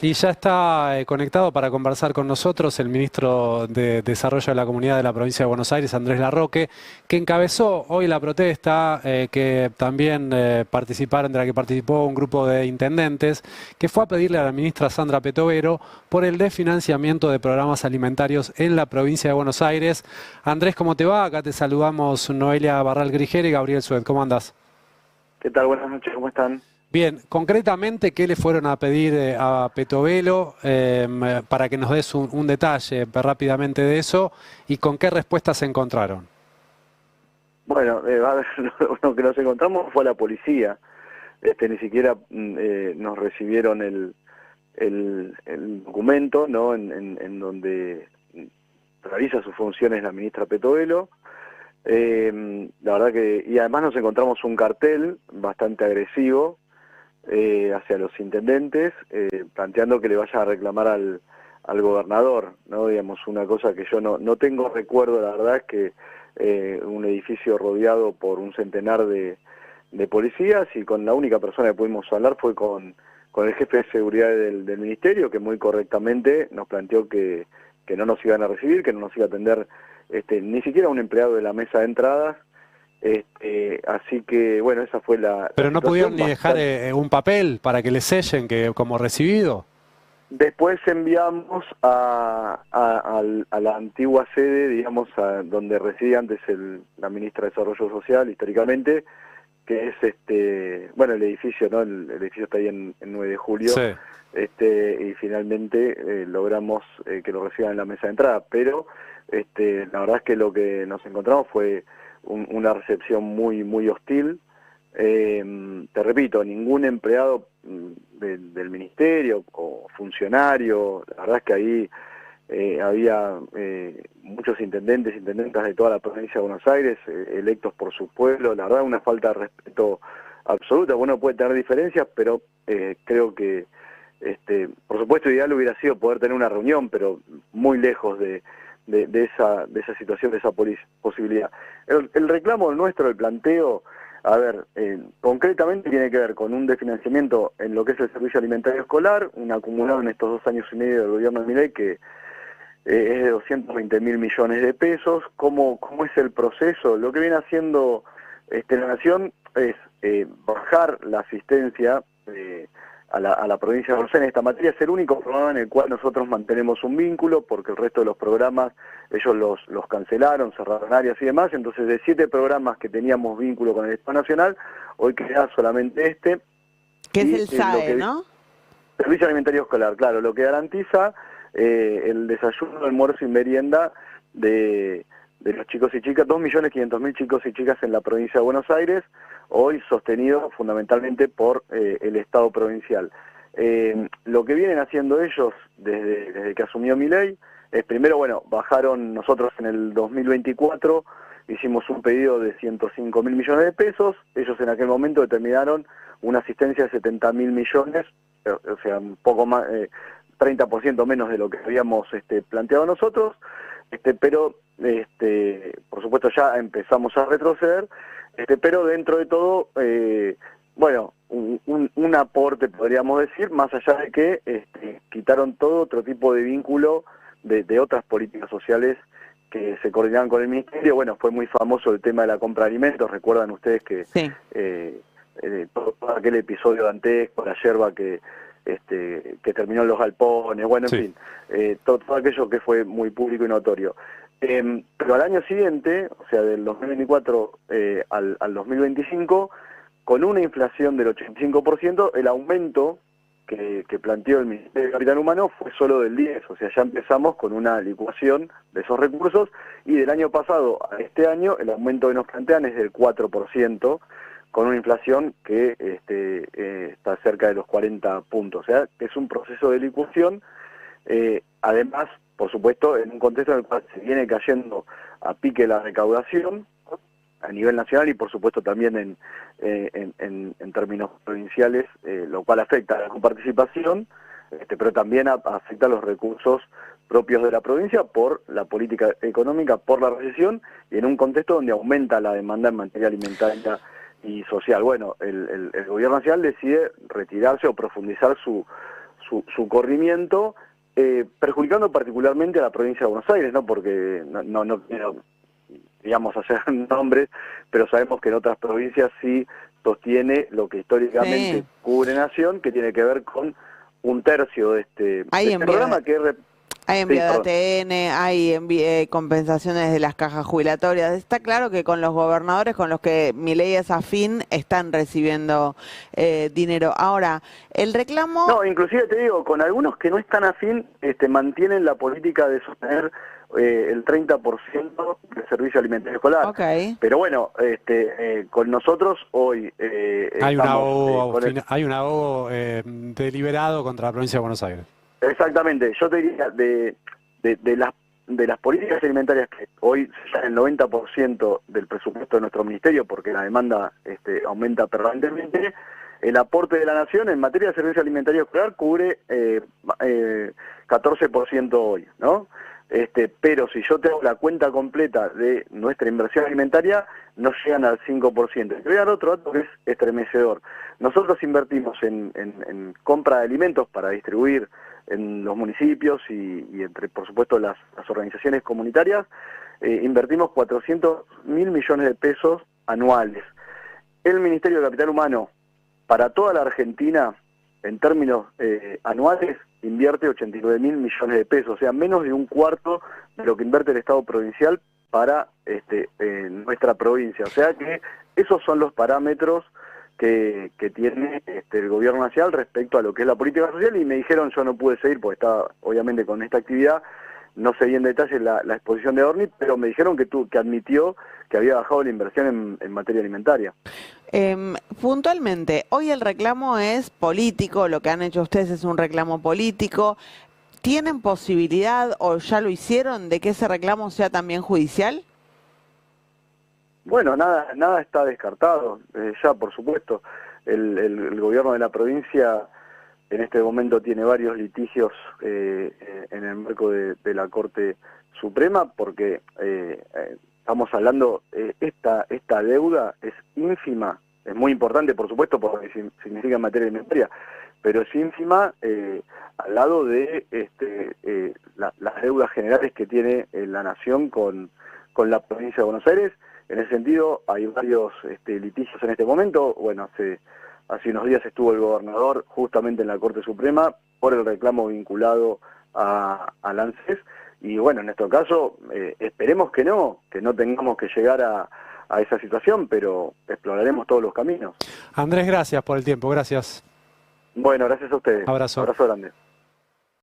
Y ya está conectado para conversar con nosotros el ministro de Desarrollo de la Comunidad de la Provincia de Buenos Aires, Andrés Larroque, que encabezó hoy la protesta, que también participaron, de la que participó un grupo de intendentes, que fue a pedirle a la ministra Sandra Petovero por el desfinanciamiento de programas alimentarios en la provincia de Buenos Aires. Andrés, ¿cómo te va? Acá te saludamos Noelia Barral Grigera y Gabriel Sued. ¿Cómo andás? ¿Qué tal? Buenas noches, ¿cómo están? Bien, concretamente, ¿qué le fueron a pedir a Petovelo para que nos des un detalle rápidamente de eso y con qué respuestas se encontraron? Bueno, a ver, lo que nos encontramos fue la policía. Ni siquiera nos recibieron el documento, ¿no? En donde realiza sus funciones la ministra Petovelo. La verdad que, y además nos encontramos un cartel bastante agresivo hacia los intendentes, planteando que le vaya a reclamar al gobernador, ¿no? Digamos, una cosa que yo no tengo recuerdo, la verdad, es que un edificio rodeado por un centenar de policías, y con la única persona que pudimos hablar fue con el jefe de seguridad del ministerio, que muy correctamente nos planteó que no nos iban a recibir, que no nos iba a atender ni siquiera un empleado de la mesa de entradas. Así que, bueno, esa fue la Pero no pudieron situación. ni dejar un papel para que le sellen que como recibido. Después enviamos a la antigua sede, digamos, donde residía antes la ministra de Desarrollo Social, históricamente, que es bueno, el edificio, ¿no? El edificio está ahí en 9 de julio, Sí. y finalmente logramos que lo reciban en la mesa de entrada, pero la verdad es que lo que nos encontramos fue una recepción muy hostil. Te repito, ningún empleado del ministerio o funcionario, la verdad es que ahí había muchos intendentes, intendentas de toda la provincia de Buenos Aires, electos por su pueblo. La verdad, una falta de respeto absoluta. Bueno, puede tener diferencias, pero creo que, por supuesto, ideal hubiera sido poder tener una reunión, pero muy lejos de esa situación, de esa posibilidad. El reclamo nuestro, el planteo, a ver, concretamente tiene que ver con un desfinanciamiento en lo que es el servicio alimentario escolar, un acumulado en estos 2 años y medio del gobierno de Milei, que es de 220.000 millones de pesos. ¿Cómo es el proceso? Lo que viene haciendo la Nación es bajar la asistencia a la provincia de Buenos Aires en esta materia. Es el único programa en el cual nosotros mantenemos un vínculo, porque el resto de los programas ellos los cancelaron, cerraron áreas y demás. Entonces, de 7 programas que teníamos vínculo con el Estado Nacional, hoy queda solamente este. Que es Y el SAE, ¿no? Servicio Alimentario Escolar, claro, lo que garantiza el desayuno, almuerzo y merienda de los chicos y chicas, 2.500.000 chicos y chicas en la provincia de Buenos Aires, hoy sostenido fundamentalmente por el Estado provincial. Lo que vienen haciendo ellos desde que asumió Milei es, primero, bueno, bajaron, nosotros en el 2024 hicimos un pedido de 105.000 millones de pesos, ellos en aquel momento determinaron una asistencia de 70.000 millones, o sea, un poco más, 30% menos de lo que habíamos planteado nosotros, pero por supuesto ya empezamos a retroceder, pero dentro de todo, bueno, un aporte, podríamos decir, más allá de que quitaron todo otro tipo de vínculo de otras políticas sociales que se coordinaban con el ministerio. Bueno, fue muy famoso el tema de la compra de alimentos. Recuerdan ustedes que Sí. todo aquel episodio dantesco, la yerba que terminó en los galpones, bueno, en Sí. fin, todo aquello que fue muy público y notorio. Pero al año siguiente, o sea, del 2024 al 2025, con una inflación del 85%, el aumento que planteó el Ministerio de Capital Humano fue solo del 10%, o sea, ya empezamos con una licuación de esos recursos, y del año pasado a este año el aumento que nos plantean es del 4%, con una inflación que está cerca de los 40 puntos, o sea, es un proceso de licuación, además, por supuesto, en un contexto en el cual se viene cayendo a pique la recaudación a nivel nacional, y por supuesto también en términos provinciales, lo cual afecta a la coparticipación, pero también afecta a los recursos propios de la provincia por la política económica, por la recesión, y en un contexto donde aumenta la demanda en materia alimentaria y social. Bueno, el gobierno nacional decide retirarse o profundizar su su corrimiento, perjudicando particularmente a la provincia de Buenos Aires, ¿no? Porque no quiero, digamos, hacer nombres, pero sabemos que en otras provincias sí sostiene lo que históricamente cubre Nación, que tiene que ver con un tercio de este programa que... Hay envío de ATN, hay compensaciones de las cajas jubilatorias. Está claro que con los gobernadores con los que Milei es afín están recibiendo dinero. Ahora, el reclamo... No, inclusive te digo, con algunos que no están afín, mantienen la política de sostener el 30% del servicio alimentario escolar. Okay. Pero bueno, con nosotros hoy... hay un ahogo deliberado contra la provincia de Buenos Aires. Exactamente, yo te diría, de las políticas alimentarias que hoy ya el 90% del presupuesto de nuestro ministerio, porque la demanda aumenta permanentemente, el aporte de la Nación en materia de servicio alimentario escolar cubre 14% hoy, ¿no? Pero si yo tengo la cuenta completa de nuestra inversión alimentaria, no llegan al 5%. Te voy a dar otro dato que es estremecedor. Nosotros invertimos en compra de alimentos para distribuir en los municipios y entre, por supuesto, las organizaciones comunitarias, invertimos 400.000 millones de pesos anuales. El Ministerio de Capital Humano, para toda la Argentina, en términos anuales, invierte 89.000 millones de pesos, o sea, menos de un cuarto de lo que invierte el Estado provincial para nuestra provincia. O sea que esos son los parámetros que tiene el gobierno nacional respecto a lo que es la política social, y me dijeron, yo no pude seguir porque estaba obviamente con esta actividad, no seguí en detalle la exposición de Orni, pero me dijeron que admitió que había bajado la inversión en materia alimentaria. Puntualmente, hoy el reclamo es político, lo que han hecho ustedes es un reclamo político. ¿Tienen posibilidad, o ya lo hicieron, de que ese reclamo sea también judicial? Bueno, nada está descartado, ya por supuesto. El gobierno de la provincia en este momento tiene varios litigios en el marco de la Corte Suprema, porque estamos hablando, esta deuda es ínfima, es muy importante por supuesto porque significa materia alimentaria, pero es ínfima al lado de las deudas generales que tiene la Nación con la provincia de Buenos Aires. En ese sentido hay varios litigios en este momento. Bueno, hace unos días estuvo el gobernador justamente en la Corte Suprema por el reclamo vinculado a ANSES, y bueno, en nuestro caso esperemos que no tengamos que llegar a esa situación, pero exploraremos todos los caminos. Andrés, gracias por el tiempo, gracias. Bueno, gracias a ustedes. Abrazo. Abrazo grande.